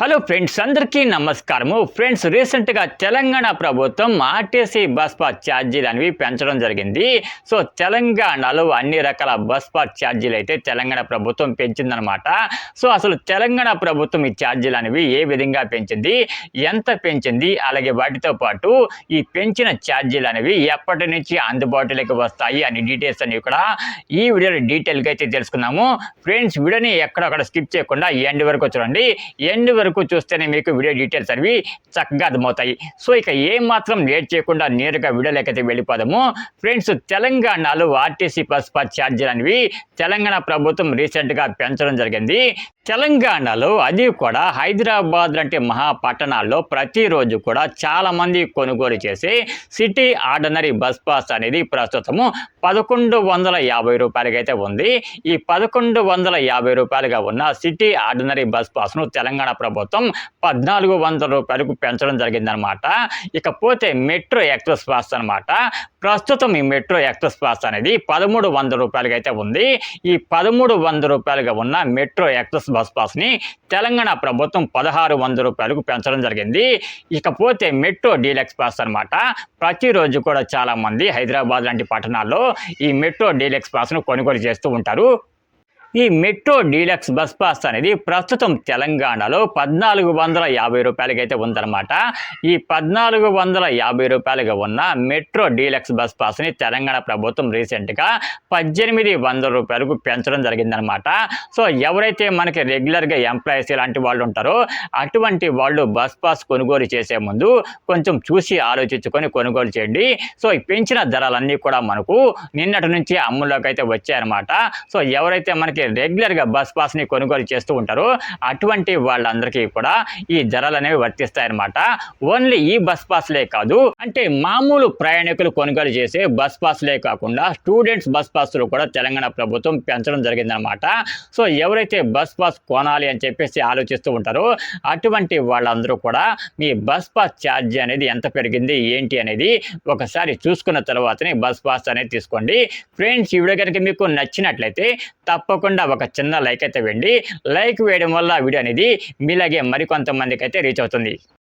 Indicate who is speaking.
Speaker 1: Hello friends, అందరికీ నమస్కారము. Friends, రీసెంట్గా తెలంగాణ ప్రభుత్వం ఆర్టీసీ బస్ పాస్ ఛార్జీలు అనేవి పెంచడం జరిగింది. సో తెలంగాణలో అన్ని రకాల బస్ పాస్ ఛార్జీలు అయితే తెలంగాణ ప్రభుత్వం పెంచిందనమాట. సో అసలు తెలంగాణ ప్రభుత్వం ఈ ఛార్జీలు అనేవి ఏ విధంగా పెంచింది, ఎంత పెంచింది, అలాగే వాటితో పాటు ఈ పెంచిన ఛార్జీలు అనేవి ఎప్పటి నుంచి అందుబాటులోకి వస్తాయి అనే డీటెయిల్స్ అనేవి కూడా ఈ వీడియోలో డీటెయిల్గా అయితే తెలుసుకుందాము. ఫ్రెండ్స్, వీడియోని ఎక్కడొక్కడ స్కిప్ చేయకుండా ఎండ్ వరకు చూడండి. ఎండ్ వరకు చూస్తేనే మీకు వీడియో డీటెయిల్స్ అనేవి చక్కగా అర్థమవుతాయి. సో ఇక ఏమాత్రం లేట్ చేయకుండా నేరుగా వీడియోలోకైతే వెళ్ళిపోదాము. ఫ్రెండ్స్, తెలంగాణలో ఆర్టీసీ బస్ పాస్ ఛార్జీలు అనేవి తెలంగాణ ప్రభుత్వం రీసెంట్గా పెంచడం జరిగింది. తెలంగాణలో అది కూడా హైదరాబాద్ లాంటి మహాపట్టణాల్లో ప్రతిరోజు కూడా చాలామంది కొనుగోలు చేసే సిటీ ఆర్డినరీ బస్ పాస్ అనేది ప్రస్తుతము 1150 రూపాయలకి అయితే ఉంది. ఈ 1150 రూపాయలుగా ఉన్న సిటీ ఆర్డినరీ బస్ పాస్ను తెలంగాణ ప్రభుత్వం 1400 రూపాయలకు పెంచడం జరిగిందనమాట. ఇకపోతే మెట్రో ఎక్స్ప్రెస్ పాస్ అనమాట. ప్రస్తుతం ఈ మెట్రో ఎక్స్ప్రెస్ పాస్ అనేది 1300 రూపాయలకి అయితే ఉంది. ఈ 1300 రూపాయలుగా ఉన్న మెట్రో ఎక్స్ప్రెస్ బస్ పాస్ని తెలంగాణ ప్రభుత్వం 1600 రూపాయలకు పెంచడం జరిగింది. ఇకపోతే మెట్రో డీలక్స్ పాస్ అనమాట. ప్రతిరోజు కూడా చాలామంది హైదరాబాద్ లాంటి పట్టణాల్లో ఈ మెట్రో డీలక్స్ పాస్ను కొనుగోలు చేస్తూ ఉంటారు. ఈ మెట్రో డీలక్స్ బస్ పాస్ అనేది ప్రస్తుతం తెలంగాణలో 1450 రూపాయలకి అయితే ఉందన్నమాట. ఈ 1450 రూపాయలుగా ఉన్న మెట్రో డీలక్స్ బస్ పాస్ని తెలంగాణ ప్రభుత్వం రీసెంట్గా 1800 రూపాయలకు పెంచడం జరిగిందనమాట. సో ఎవరైతే మనకి రెగ్యులర్గా ఎంప్లాయీస్ ఇలాంటి వాళ్ళు ఉంటారో అటువంటి వాళ్ళు బస్ పాస్ కొనుగోలు చేసే ముందు కొంచెం చూసి ఆలోచించుకొని కొనుగోలు చేయండి. సో ఈ పెంచిన ధరలన్నీ కూడా మనకు నిన్నటి నుంచి అమల్లోకి అయితే వచ్చాయన్నమాట. సో ఎవరైతే మనకి రెగ్యులర్గా బస్ పాస్ని కొనుగోలు చేస్తూ ఉంటారో అటువంటి వాళ్ళందరికీ కూడా ఈ ధరలు అనేవి వర్తిస్తాయన్నమాట. ఓన్లీ ఈ బస్ పాస్లే కాదు, అంటే మామూలు ప్రయాణికులు కొనుగోలు చేసే బస్ పాస్లే కాకుండా స్టూడెంట్స్ బస్ పాస్లు కూడా తెలంగాణ ప్రభుత్వం పెంచడం జరిగిందనమాట. సో ఎవరైతే బస్ పాస్ కొనాలి అని చెప్పేసి ఆలోచిస్తూ ఉంటారో అటువంటి వాళ్ళందరూ కూడా మీ బస్ పాస్ ఛార్జీ అనేది ఎంత పెరిగింది ఏంటి అనేది ఒకసారి చూసుకున్న తర్వాతనే బస్ పాస్ అనేది తీసుకోండి. ఫ్రెండ్స్, ఈ వీడియో కనుక మీకు నచ్చినట్లయితే తప్పకుండా ఒక చిన్న లైక్ అయితే వేయండి. లైక్ వేయడం వల్ల వీడియో అనేది మీలాగే మరికొంతమందికి అయితే రీచ్ అవుతుంది.